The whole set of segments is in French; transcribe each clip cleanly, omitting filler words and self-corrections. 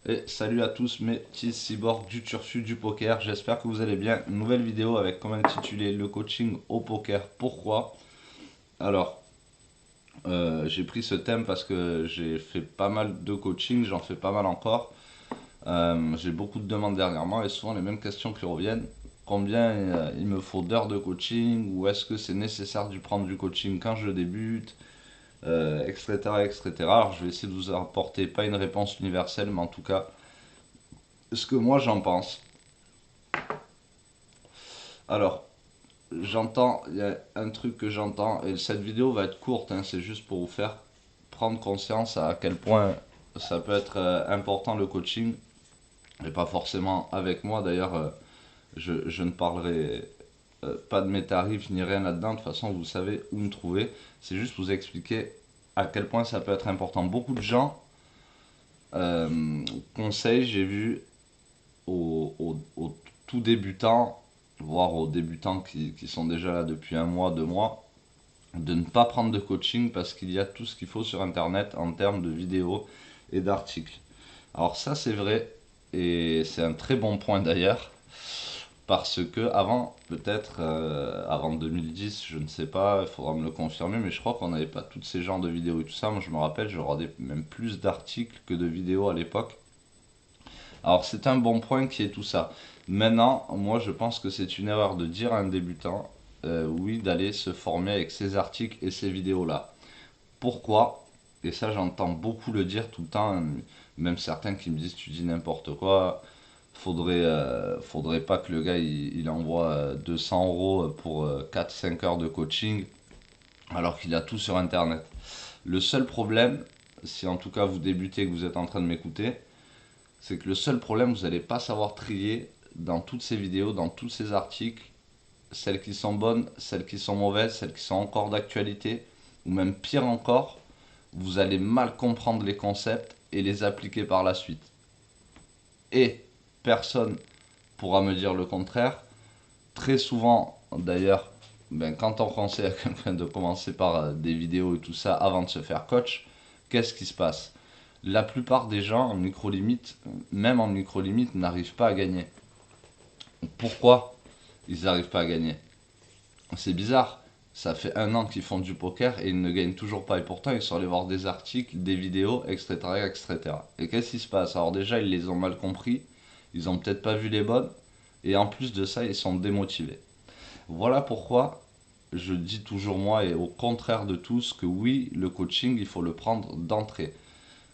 Et salut à tous mes petits cyborgs du turfu du poker, j'espère que vous allez bien. Une nouvelle vidéo avec comme intitulé le coaching au poker. Pourquoi? Alors, j'ai pris ce thème parce que j'ai fait pas mal de coaching, j'en fais pas mal encore. J'ai beaucoup de demandes dernièrement et souvent les mêmes questions qui reviennent. Combien il me faut d'heures de coaching ou est-ce que c'est nécessaire de prendre du coaching quand je débute, etc., etc. Alors je vais essayer de vous apporter pas une réponse universelle, mais en tout cas ce que moi j'en pense. Alors, il y a un truc que j'entends, et cette vidéo va être courte, hein, c'est juste pour vous faire prendre conscience à quel point ça peut être important le coaching, et pas forcément avec moi d'ailleurs, je ne parlerai pas de mes tarifs ni rien là-dedans, de toute façon vous savez où me trouver, c'est juste vous expliquer à quel point ça peut être important. Beaucoup de gens conseillent, j'ai vu, aux tout débutants, voire aux débutants qui sont déjà là depuis un mois, 2 mois, de ne pas prendre de coaching parce qu'il y a tout ce qu'il faut sur Internet en termes de vidéos et d'articles. Alors ça c'est vrai et c'est un très bon point d'ailleurs parce que avant, peut-être avant 2010, je ne sais pas, il faudra me le confirmer, mais je crois qu'on n'avait pas tous ces genres de vidéos et tout ça. Moi je me rappelle, je regardais même plus d'articles que de vidéos à l'époque. Alors c'est un bon point qui est tout ça. Maintenant, moi je pense que c'est une erreur de dire à un débutant, oui, d'aller se former avec ces articles et ces vidéos-là. Pourquoi? Et ça j'entends beaucoup le dire tout le temps, hein, même certains qui me disent tu dis n'importe quoi, faudrait pas que le gars il envoie 200 euros pour 4-5 heures de coaching alors qu'il a tout sur internet. Le seul problème, si en tout cas vous débutez et que vous êtes en train de m'écouter, c'est que le seul problème, vous n'allez pas savoir trier dans toutes ces vidéos, dans tous ces articles, celles qui sont bonnes, celles qui sont mauvaises, celles qui sont encore d'actualité, ou même pire encore, vous allez mal comprendre les concepts et les appliquer par la suite. Et personne pourra me dire le contraire. Très souvent, d'ailleurs, quand on conseille à quelqu'un de commencer par des vidéos et tout ça avant de se faire coach, qu'est-ce qui se passe? La plupart des gens en micro-limite, même en micro-limite, n'arrivent pas à gagner. Pourquoi ils n'arrivent pas à gagner? C'est bizarre. Ça fait un an qu'ils font du poker et ils ne gagnent toujours pas. Et pourtant, ils sont allés voir des articles, des vidéos, etc. etc. Et qu'est-ce qui se passe? Alors déjà, ils les ont mal compris. Ils ont peut-être pas vu les bonnes. Et en plus de ça, ils sont démotivés. Voilà pourquoi je dis toujours moi, et au contraire de tous, que oui, le coaching, il faut le prendre d'entrée.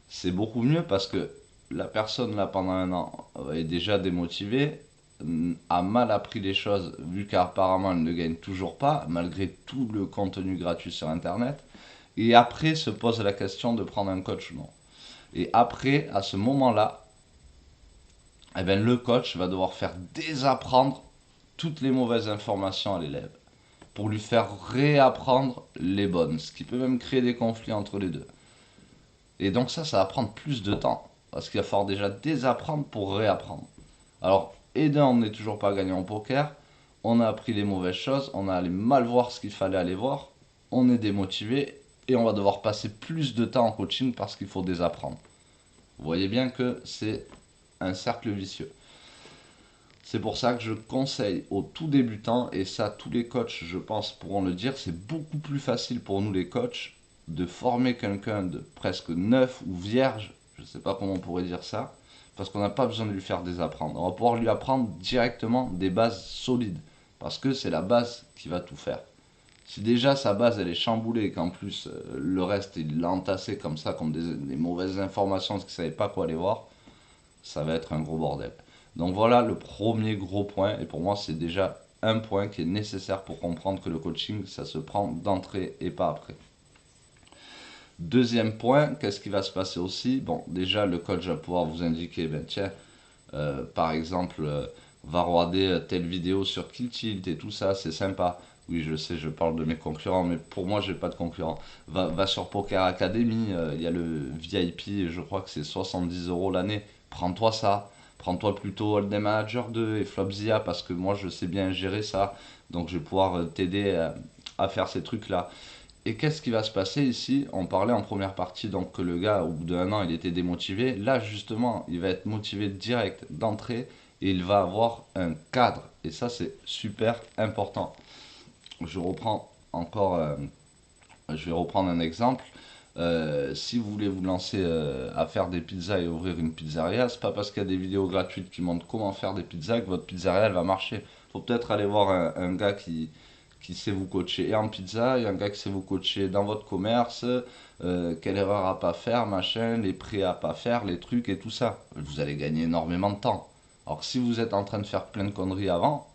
C'est beaucoup mieux parce que la personne là pendant un an est déjà démotivée, a mal appris les choses vu qu'apparemment elle ne gagne toujours pas malgré tout le contenu gratuit sur internet, et après se pose la question de prendre un coach ou non. Et après, à ce moment-là, eh ben, le coach va devoir faire désapprendre toutes les mauvaises informations à l'élève pour lui faire réapprendre les bonnes, ce qui peut même créer des conflits entre les deux. Et donc ça va prendre plus de temps. Parce qu'il va falloir déjà désapprendre pour réapprendre. Alors, et d'un, on n'est toujours pas gagné en poker. On a appris les mauvaises choses. On a allé mal voir ce qu'il fallait aller voir. On est démotivé. Et on va devoir passer plus de temps en coaching parce qu'il faut désapprendre. Vous voyez bien que c'est un cercle vicieux. C'est pour ça que je conseille aux tout débutants, et ça tous les coachs je pense pourront le dire, c'est beaucoup plus facile pour nous les coachs de former quelqu'un de presque neuf ou vierge, je ne sais pas comment on pourrait dire ça, parce qu'on n'a pas besoin de lui faire désapprendre. On va pouvoir lui apprendre directement des bases solides, parce que c'est la base qui va tout faire. Si déjà sa base elle est chamboulée et qu'en plus le reste il l'a entassé comme ça, comme des mauvaises informations parce qu'il ne savait pas quoi aller voir, ça va être un gros bordel. Donc voilà le premier gros point, et pour moi c'est déjà un point qui est nécessaire pour comprendre que le coaching ça se prend d'entrée et pas après. Deuxième point, qu'est-ce qui va se passer aussi? Bon, déjà le coach va pouvoir vous indiquer, ben tiens, par exemple, va regarder telle vidéo sur Kill Tilt et tout ça, c'est sympa. Oui, je sais, je parle de mes concurrents, mais pour moi, j'ai pas de concurrents. Va sur Poker Academy, il y a le VIP, je crois que c'est 70 euros l'année. Prends-toi ça. Prends-toi plutôt Hold'em Manager 2 et Flopzilla parce que moi, je sais bien gérer ça. Donc, je vais pouvoir t'aider à faire ces trucs-là. Et qu'est-ce qui va se passer ici? On parlait en première partie donc que le gars, au bout d'un an, il était démotivé. Là, justement, il va être motivé direct d'entrée et il va avoir un cadre. Et ça, c'est super important. Je reprends encore, je vais reprendre un exemple. Si vous voulez vous lancer à faire des pizzas et ouvrir une pizzeria, c'est pas parce qu'il y a des vidéos gratuites qui montrent comment faire des pizzas que votre pizzeria elle va marcher. Faut peut-être aller voir un gars qui sait vous coacher et en pizza, et un gars qui sait vous coacher dans votre commerce, quelle erreur à pas faire, machin, les prix à pas faire, les trucs et tout ça. Vous allez gagner énormément de temps. Alors si vous êtes en train de faire plein de conneries avant,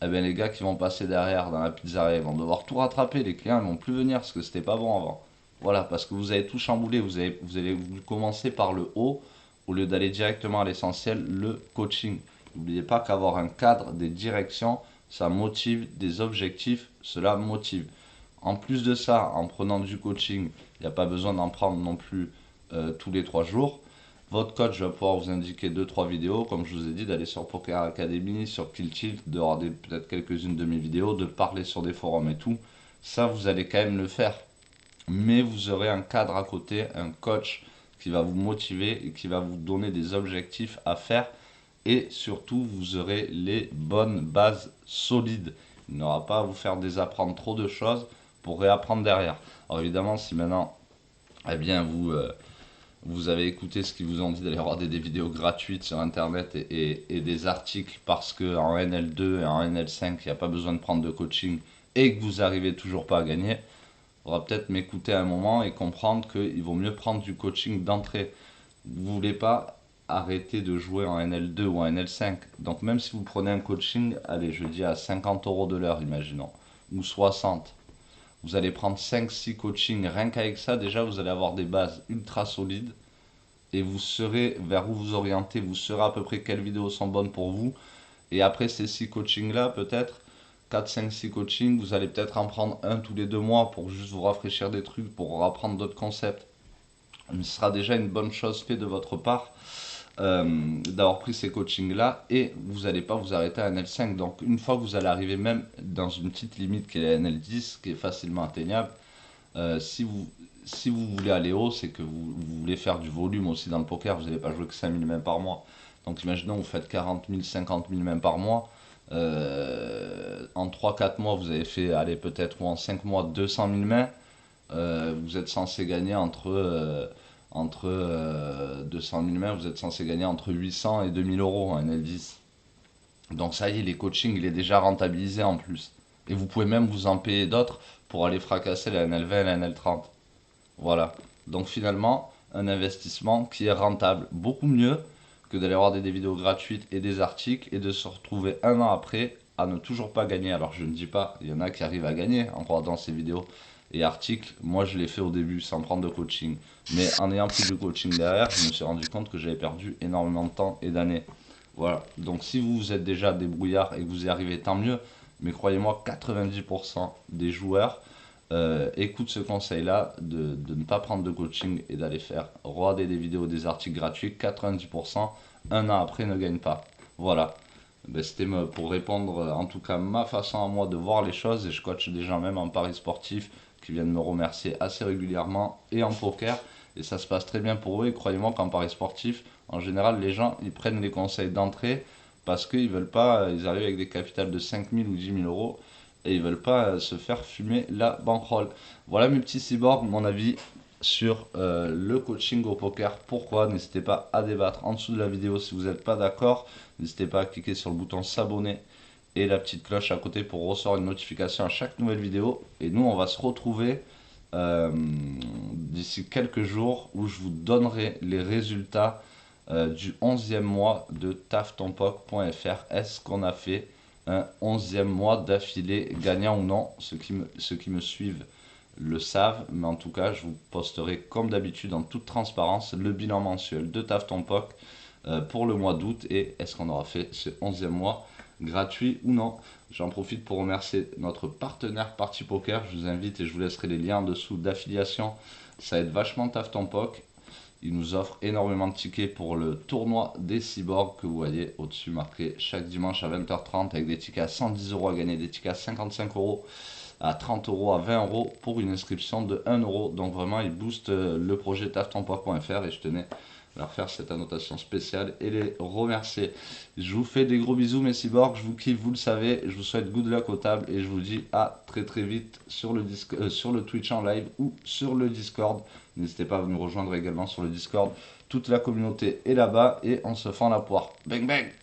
eh bien les gars qui vont passer derrière dans la pizzeria, ils vont devoir tout rattraper. Les clients ils vont plus venir parce que c'était pas bon avant. Voilà, parce que vous avez tout chamboulé. Vous allez commencer par le haut au lieu d'aller directement à l'essentiel, le coaching. N'oubliez pas qu'avoir un cadre, des directions, ça motive, des objectifs, cela motive. En plus de ça, en prenant du coaching, il n'y a pas besoin d'en prendre non plus tous les 3 jours. Votre coach va pouvoir vous indiquer 2-3 vidéos, comme je vous ai dit, d'aller sur Poker Academy, sur Kill Tilt, de regarder peut-être quelques-unes de mes vidéos, de parler sur des forums et tout. Ça, vous allez quand même le faire. Mais vous aurez un cadre à côté, un coach qui va vous motiver et qui va vous donner des objectifs à faire. Et surtout, vous aurez les bonnes bases solides. Il n'aura pas à vous faire désapprendre trop de choses pour réapprendre derrière. Alors évidemment, si maintenant, eh bien, vous avez écouté ce qu'ils vous ont dit d'aller regarder des vidéos gratuites sur internet et des articles parce qu'en NL2 et en NL5, il n'y a pas besoin de prendre de coaching et que vous n'arrivez toujours pas à gagner, il faudra peut-être m'écouter un moment et comprendre qu'il vaut mieux prendre du coaching d'entrée. Vous ne voulez pas arrêter de jouer en NL2 ou en NL5. Donc même si vous prenez un coaching, allez, je dis à 50 € de l'heure, imaginons, ou 60, vous allez prendre 5-6 coachings, rien qu'avec ça, déjà vous allez avoir des bases ultra solides et vous saurez vers où vous orienter, vous saurez à peu près quelles vidéos sont bonnes pour vous. Et après ces 6 coachings-là, peut-être 4-5-6 coachings, vous allez peut-être en prendre un tous les 2 mois pour juste vous rafraîchir des trucs, pour apprendre d'autres concepts. Ce sera déjà une bonne chose faite de votre part d'avoir pris ces coachings-là et vous n'allez pas vous arrêter à NL5. Donc une fois que vous allez arriver même dans une petite limite qui est la NL10, qui est facilement atteignable, si vous voulez aller haut, c'est que vous voulez faire du volume aussi dans le poker, vous n'allez pas jouer que 5000 mains par mois. Donc imaginons vous faites 40 000, 50 000 mains par mois. En 3-4 mois, vous avez fait, allez, peut-être, ou en 5 mois, 200 000 mains. Vous êtes censé gagner entre 200 000 mains, vous êtes censé gagner entre 800 et 2000 € en NL10. Donc ça y est, les coachings, il est déjà rentabilisé en plus. Et vous pouvez même vous en payer d'autres pour aller fracasser la NL20 et la NL30. Voilà. Donc finalement, un investissement qui est rentable. Beaucoup mieux que d'aller voir des vidéos gratuites et des articles et de se retrouver un an après à ne toujours pas gagner. Alors je ne dis pas, il y en a qui arrivent à gagner en regardant ces vidéos et articles. Moi je l'ai fait au début sans prendre de coaching. Mais en ayant pris du coaching derrière, je me suis rendu compte que j'avais perdu énormément de temps et d'années. Voilà. Donc si vous êtes déjà débrouillard et que vous y arrivez, tant mieux. Mais croyez-moi, 90% des joueurs écoutent ce conseil-là de ne pas prendre de coaching et d'aller faire regarder des vidéos, des articles gratuits. 90%, un an après, ne gagnent pas. Voilà. Ben, c'était pour répondre, en tout cas, ma façon à moi de voir les choses. Et je coach des gens même en paris sportif qui viennent me remercier assez régulièrement et en poker. Et ça se passe très bien pour eux. Et croyez-moi qu'en paris sportif, en général, les gens ils prennent les conseils d'entrée parce qu'ils veulent pas, ils arrivent avec des capitales de 5000 ou 10 000 € et ils veulent pas se faire fumer la bankroll. Voilà mes petits cyborgs, mon avis sur le coaching au poker. Pourquoi? N'hésitez pas à débattre en dessous de la vidéo si vous n'êtes pas d'accord. N'hésitez pas à cliquer sur le bouton s'abonner et la petite cloche à côté pour recevoir une notification à chaque nouvelle vidéo. Et nous, on va se retrouver d'ici quelques jours où je vous donnerai les résultats du 11e mois de taftonpoc.fr. Est-ce qu'on a fait un 11e mois d'affilée gagnant ou non? Ceux qui me suivent le savent, mais en tout cas, je vous posterai comme d'habitude en toute transparence le bilan mensuel de Taftonpoc pour le mois d'août et est-ce qu'on aura fait ce 11e mois gratuit ou non. J'en profite pour remercier notre partenaire Party Poker. Je vous invite et je vous laisserai les liens en dessous d'affiliation. Ça aide vachement Taftonpoc. Il nous offre énormément de tickets pour le tournoi des cyborgs que vous voyez au-dessus marqué chaque dimanche à 20h30 avec des tickets à 110 € à gagner, des tickets à 55 € à 30 euros, à 20 euros pour une inscription de 1 euro. Donc vraiment, ils boostent le projet taftonpoids.fr et je tenais à leur faire cette annotation spéciale et les remercier. Je vous fais des gros bisous mes cyborgs, je vous kiffe, vous le savez, je vous souhaite good luck au table et je vous dis à très très vite sur sur le Twitch en live ou sur le Discord. N'hésitez pas à nous rejoindre également sur le Discord. Toute la communauté est là-bas et on se fend la poire. Bang bang!